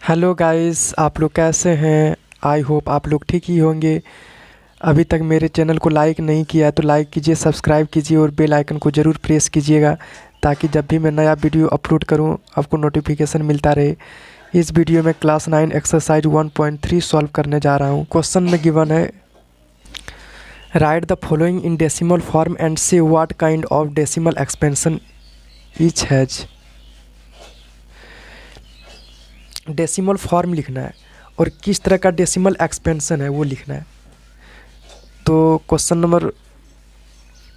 Hello guys, आप लोग कैसे हैं? आई होप आप लोग ठीक ही होंगे। अभी तक मेरे चैनल को लाइक नहीं किया है तो लाइक कीजिए, सब्सक्राइब कीजिए और बेल आइकन को ज़रूर प्रेस कीजिएगा ताकि जब भी मैं नया वीडियो अपलोड करूं आपको नोटिफिकेशन मिलता रहे। इस वीडियो में क्लास 9 एक्सरसाइज 1.3 सॉल्व करने जा रहा हूं। क्वेश्चन में गिवन है, write the following in decimal form and so what kind of decimal expansion each has. Decimal form लिखना है और किस तरह का डेसिमल एक्सपेंशन है वो लिखना है। तो क्वेश्चन नंबर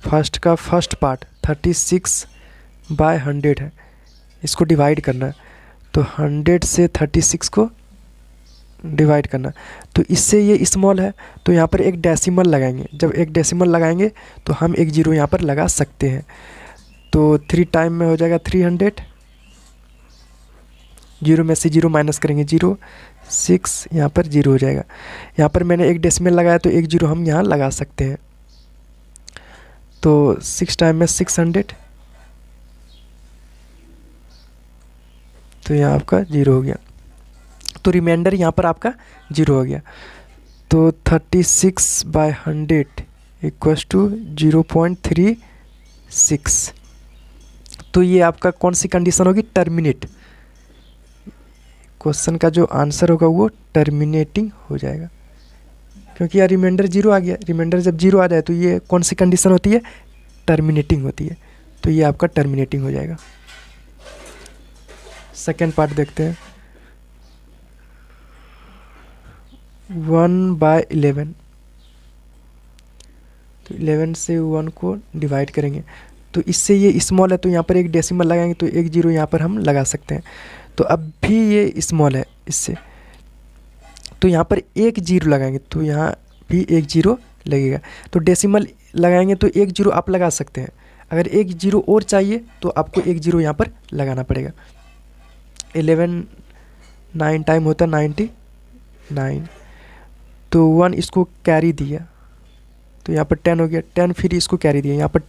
फर्स्ट का फर्स्ट पार्ट 36/100 है, इसको डिवाइड करना है। तो 100 से 36 को डिवाइड करना, तो इससे ये स्मॉल है तो यहाँ पर एक डेसिमल लगाएंगे। जब एक डेसिमल लगाएंगे तो हम एक जीरो यहाँ पर लगा सकते हैं। तो 3 टाइम में हो जाएगा 300, जीरो में से जीरो माइनस करेंगे 0, 6 यहाँ पर जीरो हो जाएगा। यहाँ पर मैंने एक डेसिमल लगाया तो एक जीरो हम यहाँ लगा सकते हैं। तो 6 टाइम में 600, तो यहाँ आपका जीरो हो गया। तो रिमाइंडर यहाँ पर आपका जीरो हो गया। तो 36/100 इक्वल्स टू 0.36। तो ये आपका कौन सी कंडीशन होगी? टर्मिनेट। क्वेश्चन का जो आंसर होगा वो टर्मिनेटिंग हो जाएगा, क्योंकि यार रिमाइंडर जीरो आ गया। रिमाइंडर जब जीरो आ जाए तो ये कौन सी कंडीशन होती है? टर्मिनेटिंग होती है। तो ये आपका टर्मिनेटिंग हो जाएगा। सेकेंड पार्ट देखते हैं, 1/11। तो 11 से 1 को डिवाइड करेंगे तो इससे ये स्मॉल है तो यहाँ पर एक डेसिमल लगाएंगे तो एक जीरो यहाँ पर हम लगा सकते हैं। तो अब भी ये स्मॉल है इससे, तो यहाँ पर एक जीरो लगाएंगे तो यहाँ भी एक जीरो लगेगा। तो डेसिमल लगाएंगे तो एक जीरो आप लगा सकते हैं। अगर एक जीरो और चाहिए तो आपको एक जीरो यहाँ पर लगाना पड़ेगा। 11 9 टाइम होता 99। तो 1 इसको कैरी दिया तो यहाँ पर 10 हो गया। 10 फिर इसको कैरी दिया, यहाँ पर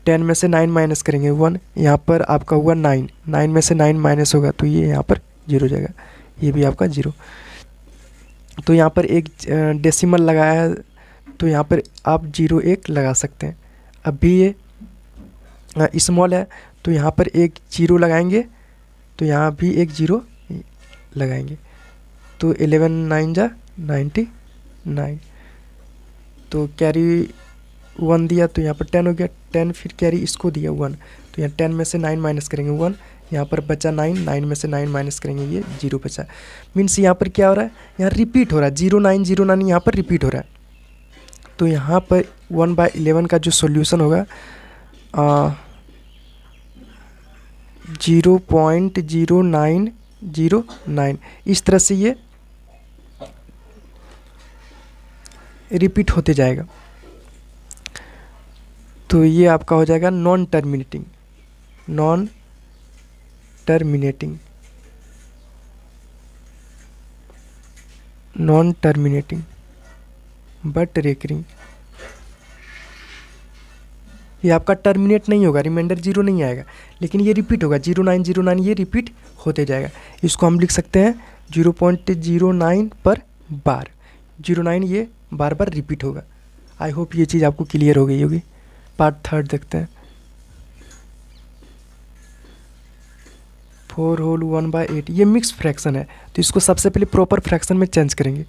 10 में से 9 माइनस करेंगे 1, यहाँ पर आपका हुआ 9 में से 9 माइनस होगा तो ये यहाँ पर जीरो हो जाएगा, ये भी आपका जीरो। तो यहाँ पर एक डेसिमल लगाया है तो यहाँ पर आप 01 लगा सकते हैं। अब भी ये स्मॉल है तो यहाँ पर एक जीरो लगाएंगे तो यहाँ भी एक जीरो लगाएंगे। तो 11 9 जा 99। तो कैरी 1 दिया तो यहाँ पर 10 हो गया। 10 फिर कैरी इसको दिया 1, तो यहाँ 10 में से 9 माइनस करेंगे 1, यहाँ पर बचा 9 में से 9 माइनस करेंगे ये जीरो बचा। मीन्स यहाँ पर क्या हो रहा है? यहाँ रिपीट हो रहा है, 0909 यहाँ पर रिपीट हो रहा है। तो यहाँ पर 1/11 का जो सॉल्यूशन होगा 0.0909, इस तरह से ये रिपीट होते जाएगा। तो ये आपका हो जाएगा नॉन टर्मिनेटिंग बट रेकरिंग। ये आपका टर्मिनेट नहीं होगा, रिमाइंडर जीरो नहीं आएगा, लेकिन ये रिपीट होगा 0909, ये रिपीट होते जाएगा। इसको हम लिख सकते हैं 0.09 पर बार। 09 ये बार बार रिपीट होगा। आई होप ये चीज़ आपको क्लियर हो गई होगी। पार्ट थर्ड देखते हैं, 4 होल 1/8। ये मिक्स फ्रैक्शन है तो इसको सबसे पहले प्रॉपर फ्रैक्शन में चेंज करेंगे।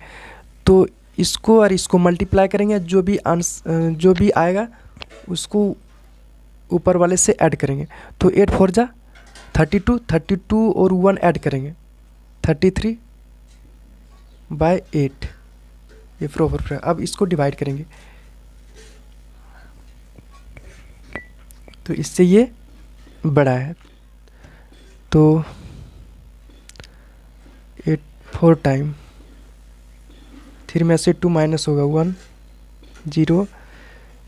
तो इसको और इसको मल्टीप्लाई करेंगे, जो भी आएगा उसको ऊपर वाले से ऐड करेंगे। तो 8 4 जा 32 और 1 ऐड करेंगे 33/8। ये प्रॉपर फ्रैक्शन। अब इसको डिवाइड करेंगे तो इससे ये बड़ा है। तो 8 4 टाइम, 3 में से 2 माइनस होगा 1 0।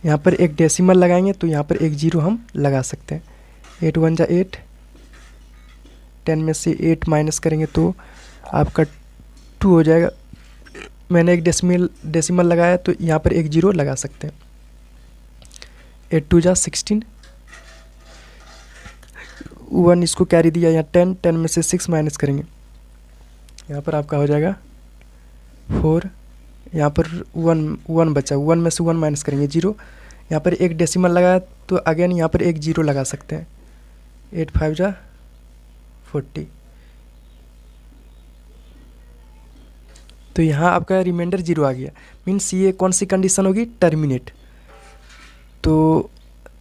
यहाँ पर एक डेसिमल लगाएंगे तो यहाँ पर एक जीरो हम लगा सकते हैं। 8 1 जा 8, 10 में से 8 माइनस करेंगे तो आपका 2 हो जाएगा। मैंने एक डेसिमल लगाया तो यहाँ पर एक जीरो लगा सकते हैं। 8 2 जा 16, 1 इसको कैरी दिया, यहाँ 10 में से 6 माइनस करेंगे यहाँ पर आपका हो जाएगा 4, यहाँ पर 1 बचा, 1 में से 1 माइनस करेंगे 0, यहाँ पर एक डेसिमल लगाया तो अगेन यहाँ पर एक 0 लगा सकते हैं। 8 5 जा 40, तो यहाँ आपका रिमाइंडर 0 आ गया। मीन्स ये कौन सी कंडीशन होगी, टर्मिनेट। तो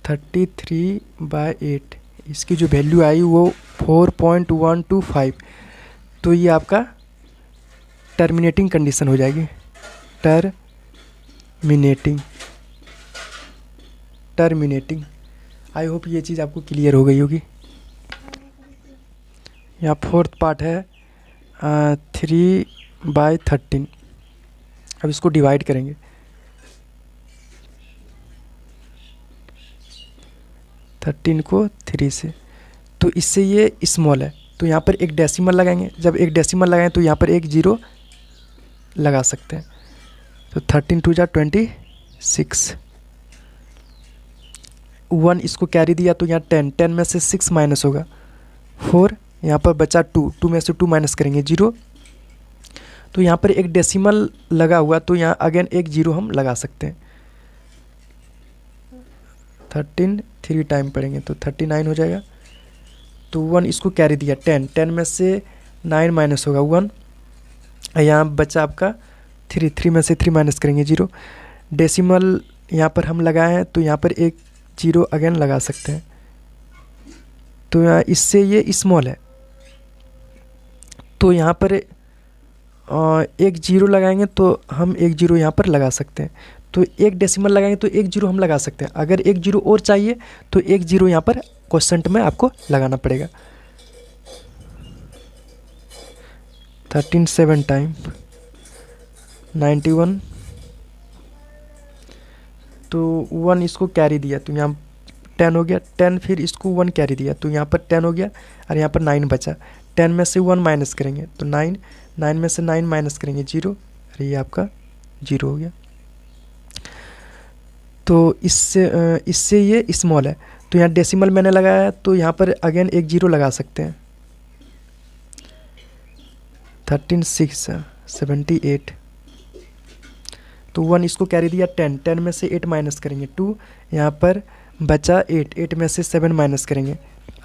33/8 इसकी जो वैल्यू आई वो 4.125, तो ये आपका टर्मिनेटिंग कंडीशन हो जाएगी। टर्मिनेटिंग। आई होप ये चीज़ आपको क्लियर हो गई होगी। यहाँ फोर्थ पार्ट है 3/13। अब इसको डिवाइड करेंगे। 13 को 3 से, तो इससे ये स्मॉल है, तो यहाँ पर एक डेसिमल लगाएंगे। जब एक डेसिमल लगाएं तो यहाँ पर एक 0 लगा सकते हैं। तो 13 2 जा 26, 1 इसको कैरी दिया तो यहाँ 10 में से 6 माइनस होगा 4, यहाँ पर बचा 2 में से 2 माइनस करेंगे 0, तो यहाँ पर एक डेसिमल लगा हुआ तो यहाँ अगेन एक 0 हम लगा सकते हैं। 13 3 टाइम पढ़ेंगे तो 39 हो जाएगा। तो 1 इसको कैरी दिया 10 में से 9 माइनस होगा 1, यहाँ बचा आपका 3 में से 3 माइनस करेंगे 0, डेसिमल यहाँ पर हम लगाए हैं तो यहाँ पर एक 0 अगेन लगा सकते हैं। तो यहाँ इससे ये स्मॉल है, तो यहाँ पर एक 0 लगाएंगे तो हम एक 0 यहाँ पर लगा सकते हैं। तो एक डेसिमल लगाएंगे तो एक 0 हम लगा सकते हैं। अगर एक 0 और चाहिए तो एक 0 यहाँ पर क्वोशंट में आपको लगाना पड़ेगा। 13 7 टाइम 91, तो 1 इसको कैरी दिया तो यहाँ 10 हो गया, 10 फिर इसको 1 कैरी दिया तो यहाँ पर 10 हो गया और यहाँ पर 9 बचा। 10 में से 1 माइनस करेंगे तो 9 में से 9 माइनस करेंगे 0, और ये आपका 0 हो गया। तो इससे ये स्मॉल है, तो यहाँ डेसिमल मैंने लगाया है तो यहाँ पर अगेन एक 0 लगा सकते हैं। 13 6 78, तो 1 इसको कैरी दिया 10 में से 8 माइनस करेंगे 2, यहाँ पर बचा 8 में से 7 माइनस करेंगे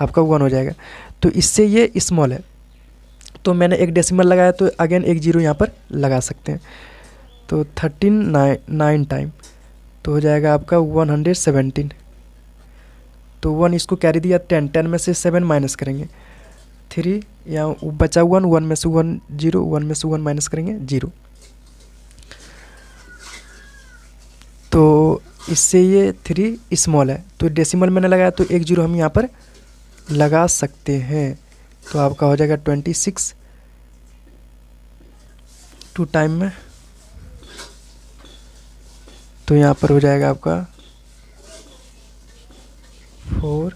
आपका 1 हो जाएगा। तो इससे ये स्मॉल है, तो मैंने एक डेसिमल लगाया तो अगेन एक 0 यहाँ पर लगा सकते हैं। तो 13 9 टाइम तो हो जाएगा आपका 117, तो 1 इसको कैरी दिया 10 में से 7 माइनस करेंगे 3, यहाँ बचा 1 में से 1 0, 1 में से 1 माइनस करेंगे 0। तो इससे ये 3 स्मॉल है, तो डेसिमल मैंने लगाया तो एक 0 हम यहाँ पर लगा सकते हैं। तो आपका हो जाएगा 26 2 टाइम में, तो यहाँ पर हो जाएगा आपका 4,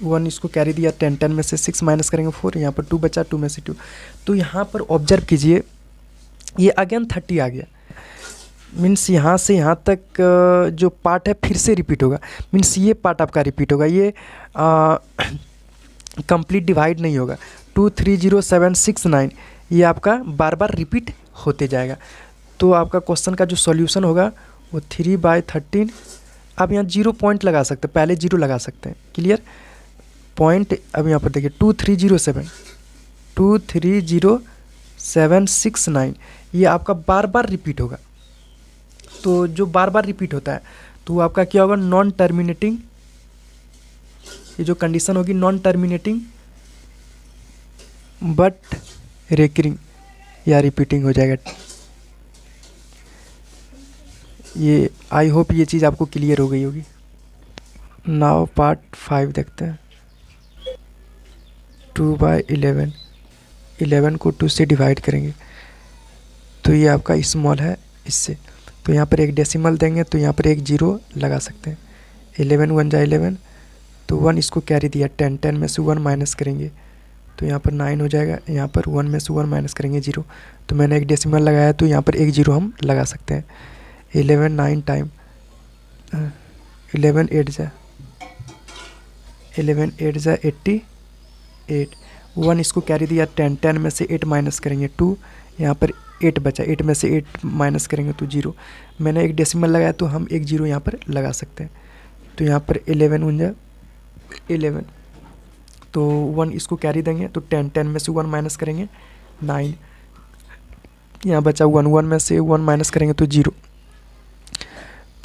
1 इसको कैरी दिया 10 में से 6 माइनस करेंगे 4, यहाँ पर 2 बचा 2 में से 2। तो यहाँ पर ऑब्जर्व कीजिए ये अगेन 30 आ गया। मीन्स यहाँ से यहाँ तक जो पार्ट है फिर से रिपीट होगा। मीन्स ये पार्ट आपका रिपीट होगा, ये कंप्लीट डिवाइड नहीं होगा। 2 3 0 7 6 9 ये आपका बार बार रिपीट होते जाएगा। तो आपका क्वेश्चन का जो सॉल्यूशन होगा वो 3/13। आप यहाँ 0 पॉइंट लगा सकते हैं, पहले 0 लगा सकते हैं। क्लियर पॉइंट अब यहाँ पर देखिए 2 3 0 7 6 9 ये आपका बार बार रिपीट होगा। तो जो बार बार रिपीट होता है तो वो आपका क्या होगा, नॉन टर्मिनेटिंग। ये जो कंडीशन होगी नॉन टर्मिनेटिंग बट रेकरिंग या रिपीटिंग हो जाएगा। ये आई होप ये चीज़ आपको क्लियर हो गई होगी। नाउ पार्ट 5 देखते हैं। 2/11, 11 को 2 से डिवाइड करेंगे तो ये आपका स्मॉल है इससे, तो यहाँ पर एक डेसिमल देंगे तो यहाँ पर एक 0 लगा सकते हैं। 11 1 जा 11, तो 1 इसको कैरी दिया 10 में से 1 माइनस करेंगे तो यहाँ पर 9 हो जाएगा। यहाँ पर 1 में से 1 माइनस करेंगे 0, तो मैंने एक डेसिमल लगाया तो यहाँ पर एक 0 हम लगा सकते हैं। 11 9 टाइम 11 8 जा 88, 1 इसको कैरी दिया 10, 10 में से 8 माइनस करेंगे 2, यहाँ पर 8 बचा, 8 में से 8 माइनस करेंगे तो 0। मैंने एक डेसिमल लगाया तो हम एक 0 यहाँ पर लगा सकते हैं। तो यहाँ पर 11 11, तो 1 इसको कैरी देंगे तो 10, 10 में से 1 माइनस करेंगे 9, यहाँ बचा 1, 1 में से 1 माइनस करेंगे तो 0।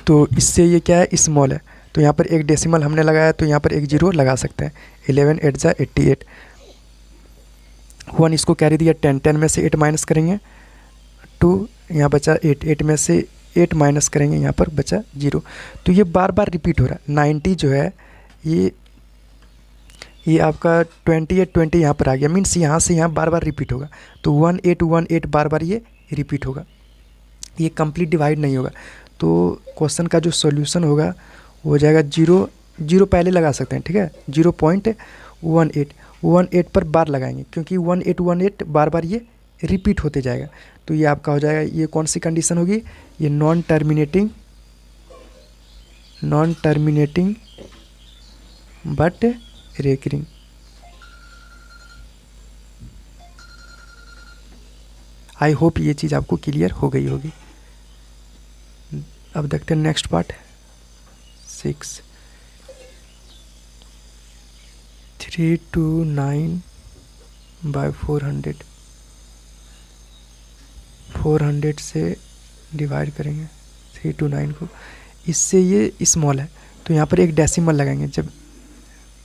तो इससे ये क्या है, स्मॉल है। तो यहाँ पर एक डेसिमल हमने लगाया तो यहाँ पर एक 0 लगा सकते हैं। 11 8 जा 88, 1 इसको कैरी दिया 10, 10 में से 8 माइनस करेंगे 2, यहाँ बचा 8, 8 में से 8 माइनस करेंगे, यहाँ पर बचा 0। तो ये बार बार रिपीट हो रहा है। 90 जो है ये आपका 28 20 यहाँ पर आ गया, मीन्स यहाँ से यहाँ बार बार रिपीट होगा। तो 1818 बार बार ये रिपीट होगा, ये कंप्लीट डिवाइड नहीं होगा। तो क्वेश्चन का जो सॉल्यूशन होगा वो हो जाएगा 0 0 पहले लगा सकते हैं, ठीक है। 0.18 पर बार लगाएंगे क्योंकि 1818 बार बार ये रिपीट होते जाएगा। तो ये आपका हो जाएगा, ये कौन सी कंडीशन होगी, ये non terminating but recurring. I hope ये चीज़ आपको क्लियर हो गई होगी। अब देखते हैं नेक्स्ट पार्ट 6। 329 बाय 400, 400 से डिवाइड करेंगे 329 को, इससे ये स्मॉल है। तो यहाँ पर एक डेसिमल लगाएंगे, जब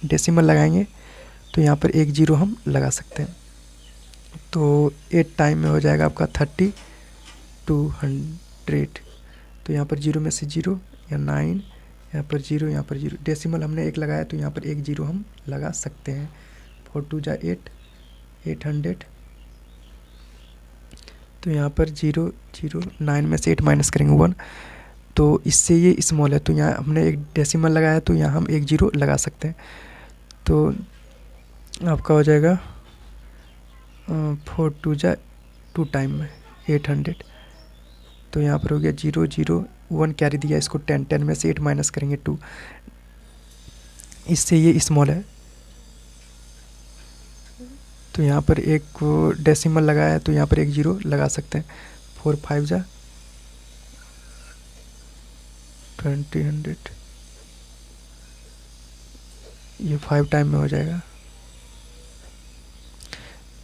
डेसिमल लगाएंगे तो यहाँ पर एक 0 हम लगा सकते हैं। तो 8 टाइम में हो जाएगा आपका 3200। तो यहाँ पर 0 में से 0 या 9, यहाँ पर 0, यहाँ पर 0, डेसिमल हमने एक लगाया तो यहाँ पर एक 0 हम लगा सकते हैं। 4 2 जा 8, 800, तो यहाँ पर 0 0, 9 में से 8 माइनस करेंगे 1, तो इससे ये स्मॉल है। तो यहाँ हमने एक डेसिमल लगाया तो यहाँ हम एक 0 लगा सकते हैं। तो आपका हो जाएगा 4 2 जा 2 टाइम में 800, तो यहाँ पर हो गया 0 0, 1 कैरी दिया, इसको 10, 10 में से 8 माइनस करेंगे 2, इससे ये स्मॉल है। तो यहाँ पर एक डेसिमल लगाया है तो यहाँ पर एक 0 लगा सकते हैं। 4 5 जा 2000, ये 5 टाइम में हो जाएगा।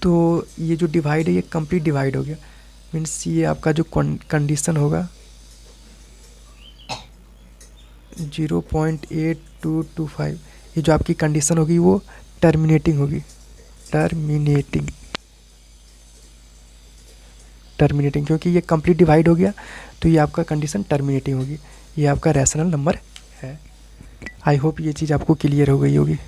तो ये जो डिवाइड है ये कंप्लीट डिवाइड हो गया, मीन्स ये आपका जो कंडीशन होगा 0.8225, ये जो आपकी कंडीशन होगी वो टर्मिनेटिंग होगी, टर्मिनेटिंग क्योंकि ये कंप्लीट डिवाइड हो गया तो ये आपका कंडीशन टर्मिनेटिंग होगी, ये आपका रैशनल नंबर है। आई होप ये चीज़ आपको क्लियर हो गई होगी।